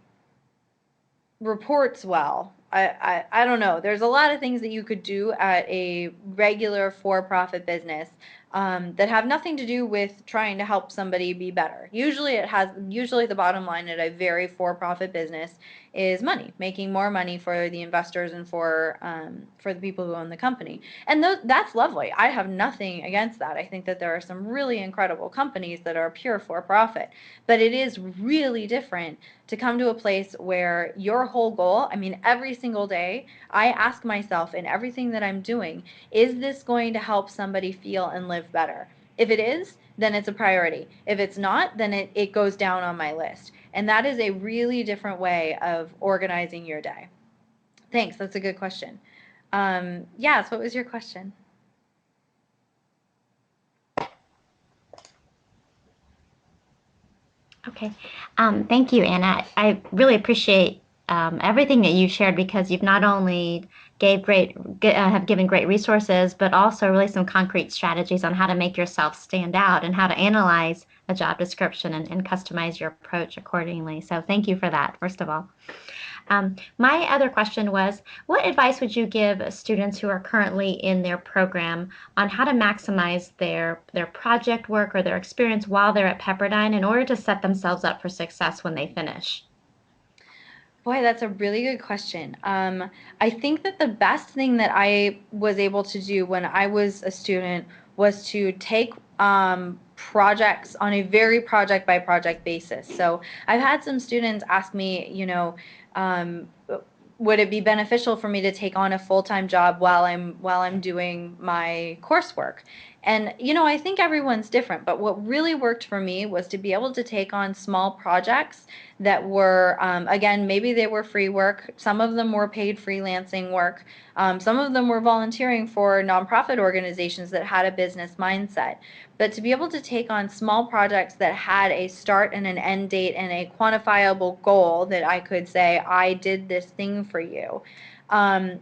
Speaker 2: reports well. I don't know. There's a lot of things that you could do at a regular for-profit business that have nothing to do with trying to help somebody be better. Usually the bottom line at a very for-profit business is money, making more money for the investors and for the people who own the company. And that's lovely. I have nothing against that. I think that there are some really incredible companies that are pure for-profit, but it is really different to come to a place where your whole goal, I mean, every single day, I ask myself in everything that I'm doing, is this going to help somebody feel and live better? If it is, then it's a priority. If it's not, then it goes down on my list. And that is a really different way of organizing your day. Thanks. That's a good question. Yes, what was your question?
Speaker 1: Okay. Thank you, Anna. I really appreciate everything that you shared because you've not only have given great resources, but also really some concrete strategies on how to make yourself stand out and how to analyze a job description and customize your approach accordingly. So thank you for that, first of all. My other question was, what advice would you give students who are currently in their program on how to maximize their project work or their experience while they're at Pepperdine in order to set themselves up for success when they finish?
Speaker 2: Boy, that's a really good question. I think that the best thing that I was able to do when I was a student was to take projects on a very project by project basis. So I've had some students ask me, um, would it be beneficial for me to take on a full-time job while I'm doing my coursework? And I think everyone's different, but what really worked for me was to be able to take on small projects that were, again, maybe they were free work. Some of them were paid freelancing work. Some of them were volunteering for nonprofit organizations that had a business mindset. But to be able to take on small projects that had a start and an end date and a quantifiable goal that I could say, I did this thing for you.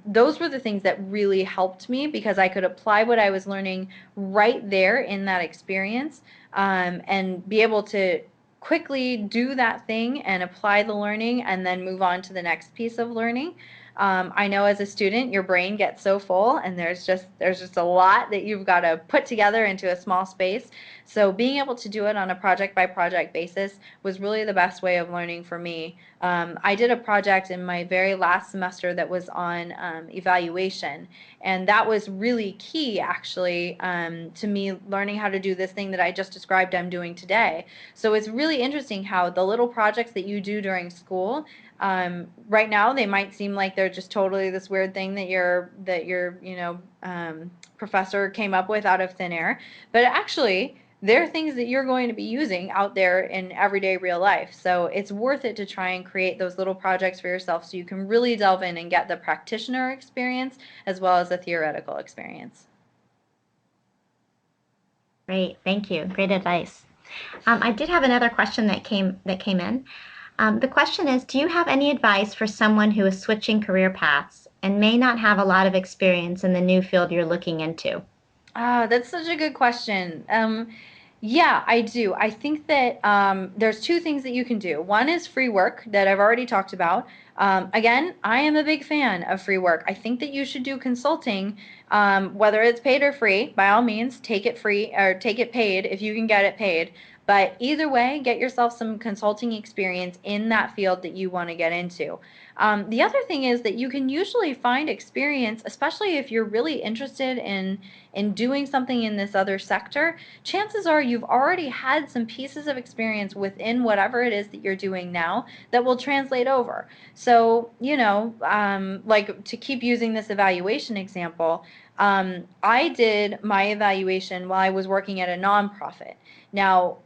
Speaker 2: Those were the things that really helped me because I could apply what I was learning right there in that experience, and be able to quickly do that thing and apply the learning and then move on to the next piece of learning. I know as a student your brain gets so full and there's just a lot that you've got to put together into a small space. So being able to do it on a project by project basis was really the best way of learning for me. I did a project in my very last semester that was on evaluation, and that was really key actually, to me learning how to do this thing that I just described I'm doing today. So it's really interesting how the little projects that you do during school, right now they might seem like they're just totally this weird thing that your professor came up with out of thin air, but actually they're things that you're going to be using out there in everyday real life. So it's worth it to try and create those little projects for yourself so you can really delve in and get the practitioner experience as well as the theoretical experience.
Speaker 1: Great, thank you. Great advice. I did have another question that came in. The question is, do you have any advice for someone who is switching career paths and may not have a lot of experience in the new field you're looking into?
Speaker 2: Ah, that's such a good question. Yeah, I do. I think that there's two things that you can do. One is free work that I've already talked about. Again, I am a big fan of free work. I think that you should do consulting, whether it's paid or free. By all means, take it free or take it paid if you can get it paid. But either way, get yourself some consulting experience in that field that you want to get into. The other thing is that you can usually find experience, especially if you're really interested in doing something in this other sector. Chances are you've already had some pieces of experience within whatever it is that you're doing now that will translate over. So, like to keep using this evaluation example, I did my evaluation while I was working at a nonprofit. Now,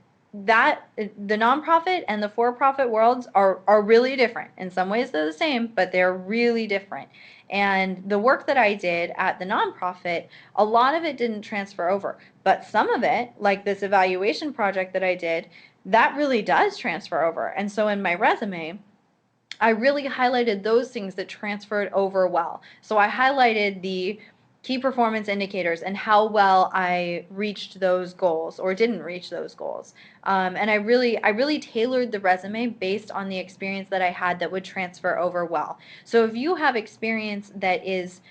Speaker 2: that the nonprofit and the for-profit worlds are really different. In some ways they're the same, but they're really different. And the work that I did at the nonprofit, a lot of it didn't transfer over, but some of it, like this evaluation project that I did, that really does transfer over. And so in my resume, I really highlighted those things that transferred over well. So I highlighted the key performance indicators and how well I reached those goals or didn't reach those goals. And I really tailored the resume based on the experience that I had that would transfer over well. So if you have experience that is,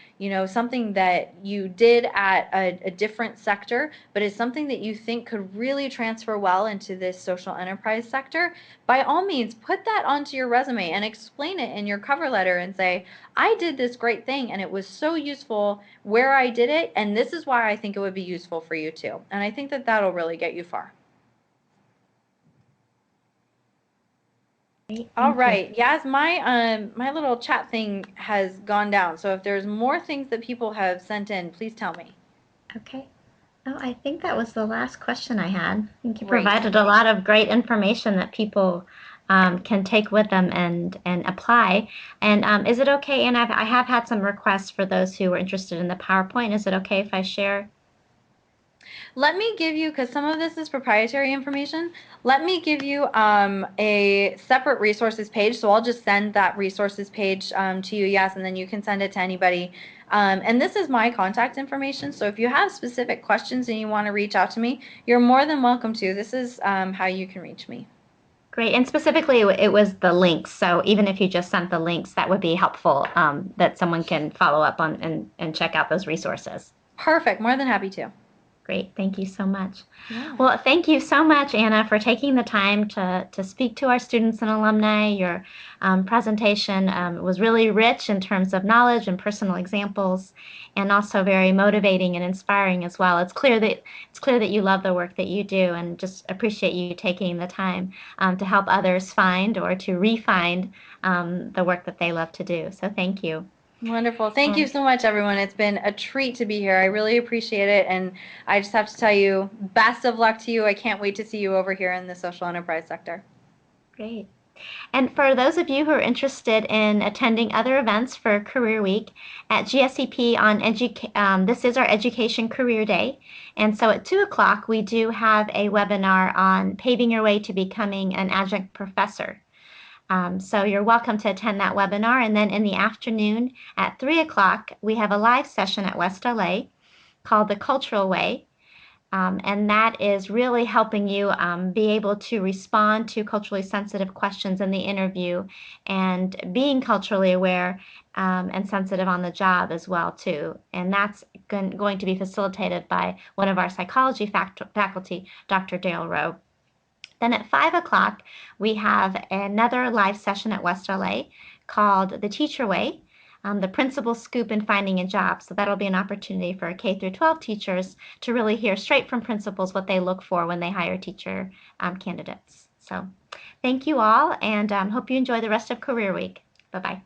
Speaker 2: something that you did at a different sector, but is something that you think could really transfer well into this social enterprise sector, by all means, put that onto your resume and explain it in your cover letter and say, I did this great thing and it was so useful where I did it, and this is why I think it would be useful for you too. And I think that that'll really get you far.
Speaker 1: Great,
Speaker 2: All
Speaker 1: thank you.
Speaker 2: right. Yas, my little chat thing has gone down. So if there's more things that people have sent in, please tell me.
Speaker 1: Okay. Oh, I think that was the last question I had. I think you
Speaker 2: Great.
Speaker 1: provided a lot of great information that people can take with them and apply. And is it okay? And I have had some requests for those who are interested in the PowerPoint. Is it okay if I share?
Speaker 2: Let me give you, because some of this is proprietary information, let me give you a separate resources page. So I'll just send that resources page to you, yes, and then you can send it to anybody. And this is my contact information. So if you have specific questions and you want to reach out to me, you're more than welcome to. This is how you can reach me.
Speaker 1: Great. And specifically, it was the links. So even if you just sent the links, that would be helpful that someone can follow up on and check out those resources.
Speaker 2: Perfect. More than happy to.
Speaker 1: Great. Thank you so much.
Speaker 2: Yeah.
Speaker 1: Well, thank you so much, Anna, for taking the time to speak to our students and alumni. Your presentation was really rich in terms of knowledge and personal examples, and also very motivating and inspiring as well. It's clear that you love the work that you do, and just appreciate you taking the time to help others find or to refine the work that they love to do. So thank you.
Speaker 2: Wonderful. Thank you
Speaker 1: And
Speaker 2: so much, everyone. It's been a treat to be here. I really appreciate it. And I just have to tell you, best of luck to you. I can't wait to see you over here in the social enterprise sector.
Speaker 1: great. And for those of you who are interested in attending other events for Career Week at GSEP this is our Education Career Day. And so at 2 o'clock, we do have a webinar on paving your way to becoming an adjunct professor. So you're welcome to attend that webinar. And then in the afternoon at 3 o'clock, we have a live session at West LA called The Cultural Way. And that is really helping you be able to respond to culturally sensitive questions in the interview and being culturally aware and sensitive on the job as well too. And that's going to be facilitated by one of our psychology faculty, Dr. Dale Rowe. Then at 5 o'clock, we have another live session at West LA called The Teacher Way, the principal scoop in finding a job. So that'll be an opportunity for K through 12 teachers to really hear straight from principals what they look for when they hire teacher candidates. So thank you all, and hope you enjoy the rest of Career Week. Bye-bye.